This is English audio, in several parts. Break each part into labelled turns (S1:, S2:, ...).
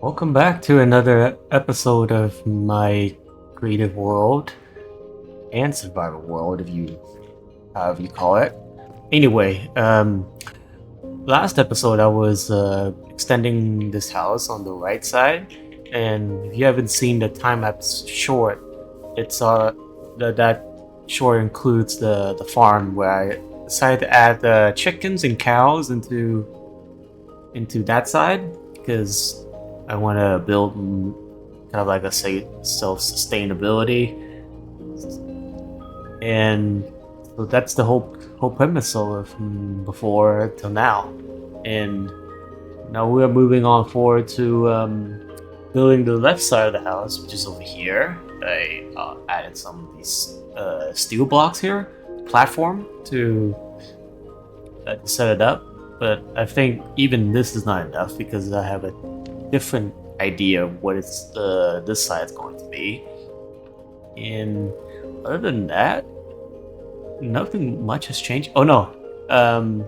S1: Welcome back to another episode of my creative world and survival world, if you however you call it. Anyway, last episode I was extending this house on the right side, and if you haven't seen the time lapse short, it's that short includes the farm where I decided to add the chickens and cows into that side because I want to build kind of like a say self sustainability, and so that's the whole premise of before till now, and now we're moving on forward to building the left side of the house, which is over here. I added some of these steel blocks here, platform to set it up, but I think even this is not enough because I have a different idea of what this side's going to be. And other than that, nothing much has changed. Oh no, um,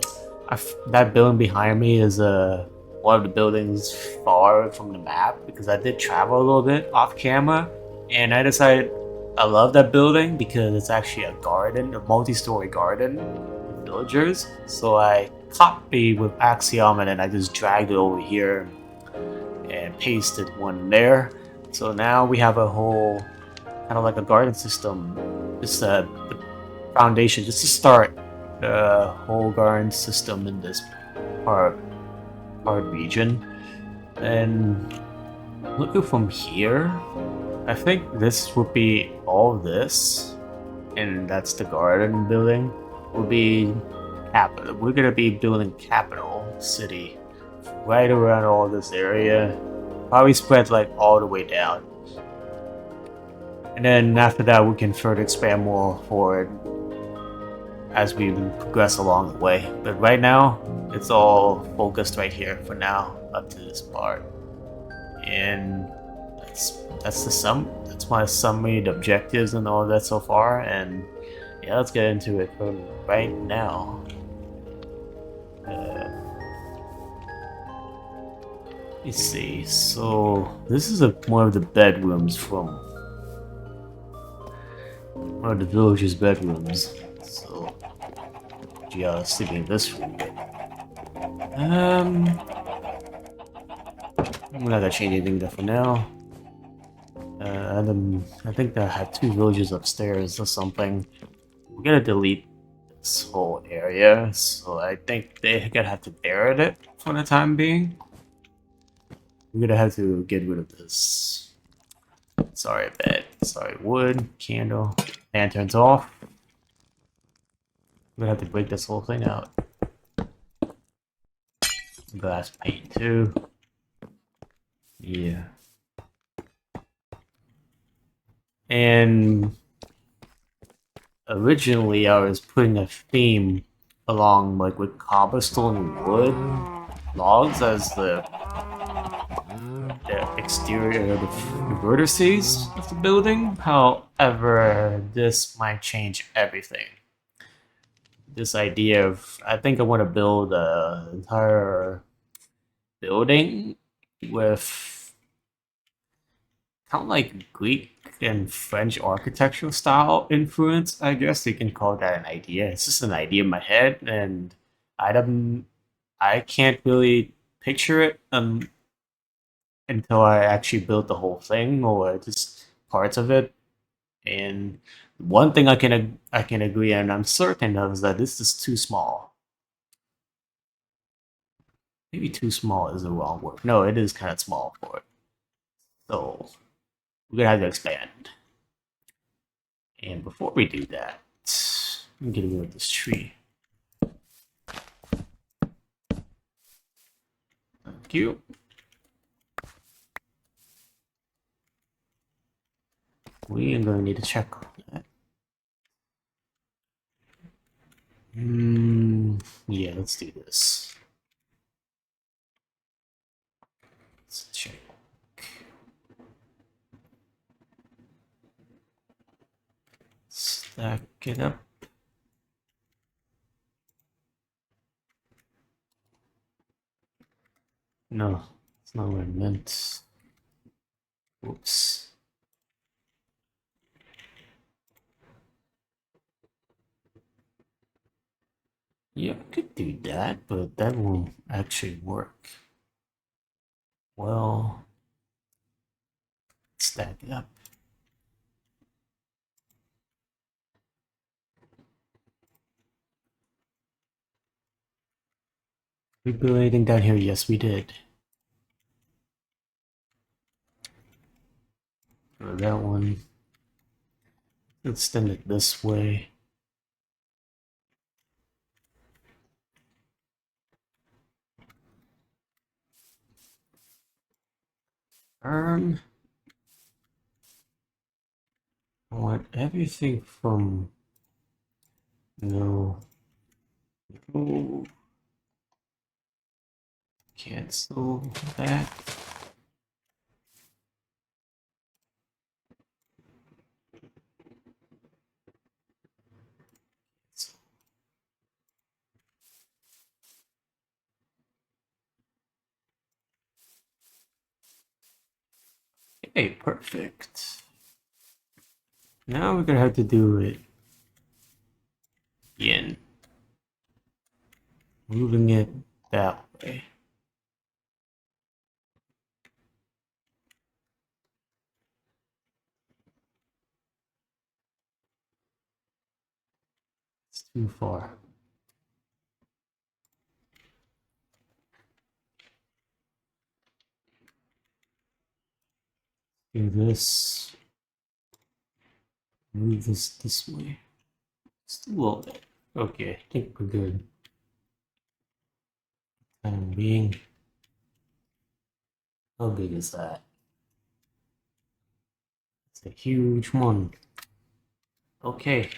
S1: that building behind me is one of the buildings far from the map because I did travel a little bit off camera, and I decided I love that building because it's actually a garden, a multi-story garden with villagers. So I copied with Axiom and then I just dragged it over here and pasted one there. So now we have a whole kind of like a garden system, just the foundation, just to start the whole garden system in this part part region. And looking from here, I think this would be all this, and that's the garden building. Will be capital. We're gonna be building capital city right around all this area. Probably spread like all the way down. And then after that, we can further expand more forward as we progress along the way. But right now, it's all focused right here for now, up to this part. And that's the sum. That's my summary, the objectives, and all that so far. And yeah, let's get into it right now. Let me see. So this is one of the bedrooms from one of the villagers' bedrooms. So yeah, sleeping in this room. I'm not gonna change anything there for now. And then I think I had two villagers upstairs or something. We're gonna delete this whole area, so I think they're gonna have to bear it for the time being. We're gonna have to get rid of this. Sorry, bed. Sorry, wood, candle, lanterns off. We're gonna have to break this whole thing out. Glass pane too. Yeah. And originally I was putting a theme along like with cobblestone and wood logs as the exterior, the vertices of the building. However, this might change everything. This idea of I think I want to build an entire building with kind of like Greek and French architectural style influence. I guess you can call that an idea. It's just an idea in my head, and I don't, I can't really picture it until I actually build the whole thing or just parts of it. And one thing I can agree and I'm certain of is that this is too small. Maybe too small is the wrong word. No, it is kind of small for it. So we're gonna have to expand. And before we do that, I'm getting rid of this tree. Thank you. We are going to need to check on that. Yeah, let's do this. Let's check. Stack it up. No, That's not what I meant. Oops. Yeah, I could do that, but that won't actually work. Well, stack it up. We built anything down here? Yes, we did. For that one, extend it this way. I want everything from no, no, cancel that. Okay, perfect. Now we're gonna have to do it again, moving it that way. It's too far. Do this. Move this way. Just a little bit. Okay, I think we're good. Time being. How big is that? It's a huge one. Okay.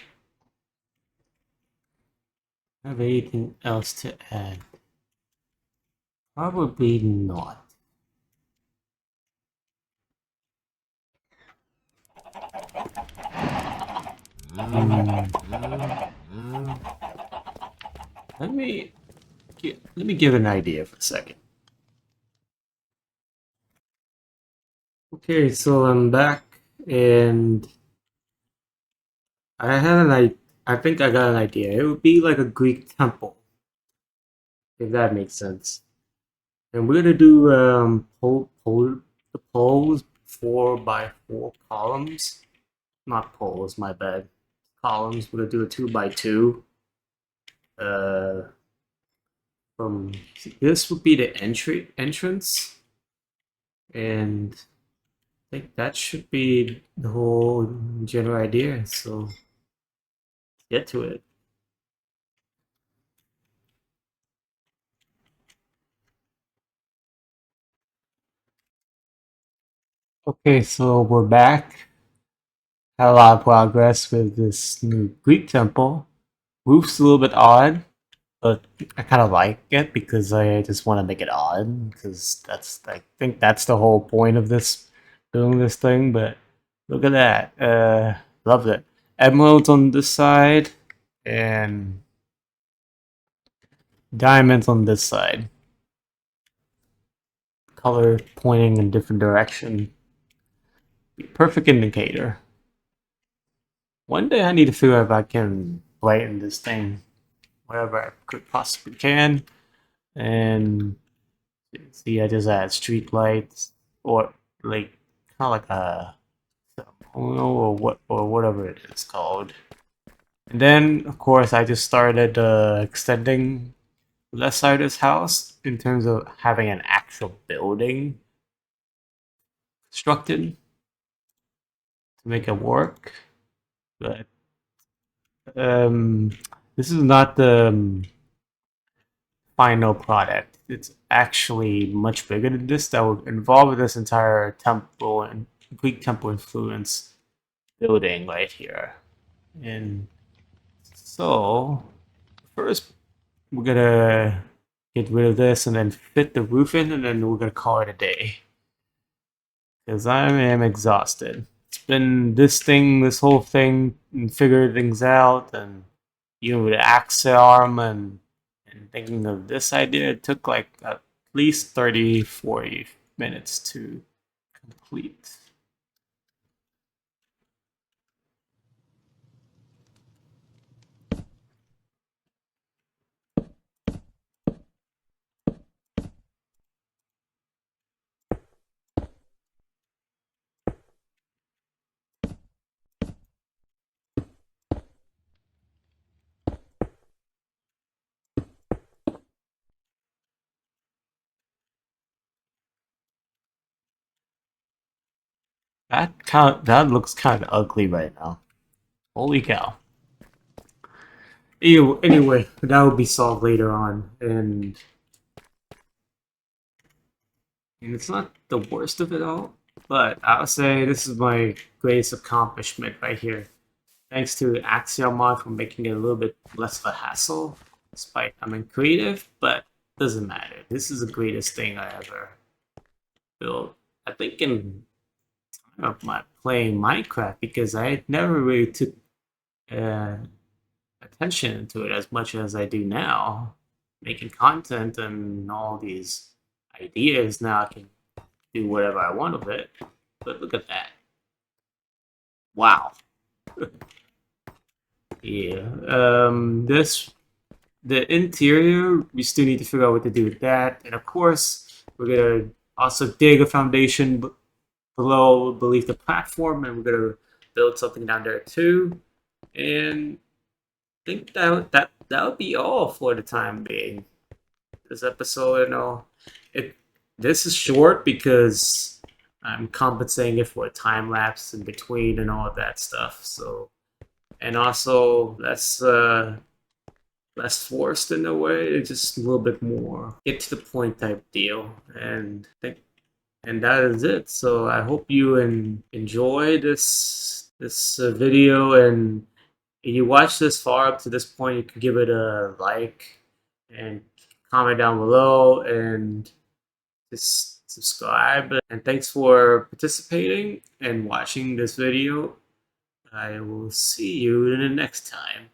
S1: Have anything else to add? Probably not. Let me give an idea for a second. Okay, so I'm back, and I think I got an idea. It would be like a Greek temple, if that makes sense. And we're gonna do the poles 4x4 columns. Not poles, my bad. Columns. We're gonna do a 2x2. Uh, from this would be the entrance, and I think that should be the whole general idea. So get to it. Okay, so we're back. Had a lot of progress with this new Greek temple. Roof's a little bit odd, but I kind of like it because I just want to make it odd because I think that's the whole point of this doing this thing. But look at that, love it. Emeralds on this side and diamonds on this side. Color pointing in different direction. Perfect indicator. One day I need to figure out if I can brighten this thing wherever I could possibly can. And see, I just add street lights or like kind of like a or whatever it is called. And then of course I just started extending the left side of this house in terms of having an actual building constructed to make it work. But um, this is not the final product. It's actually much bigger than this. That would involve this entire temple and Greek temple influence building right here. And so first we're gonna get rid of this and then fit the roof in, and then we're gonna call it a day. Because I am exhausted. It's been this whole thing, and figuring things out, and with the axe arm and thinking of this idea, it took like at least 30, 40 minutes to complete. That looks kind of ugly right now. Holy cow. Anyway, that will be solved later on, and it's not the worst of it all, but I would say this is my greatest accomplishment right here. Thanks to Axiomon for making it a little bit less of a hassle, despite I'm in creative, but doesn't matter. This is the greatest thing I ever built. I think in time of my playing Minecraft because I never really took uh, attention to it as much as I do now. Making content and all these ideas, now I can do whatever I want with it. But look at that. Wow. Yeah. The interior, we still need to figure out what to do with that. And of course, we're gonna also dig a foundation below beneath the platform, and we're gonna build something down there too. And I think that would be all for the time being. This episode, it this is short because I'm compensating it for a time lapse in between and all of that stuff. So, and also less forced in a way. It's just a little bit more get to the point type deal, and that is it. So I hope you enjoy this video, and if you watch this far up to this point, you can give it a like and comment down below and just subscribe. And thanks for participating and watching this video. I will see you in the next time.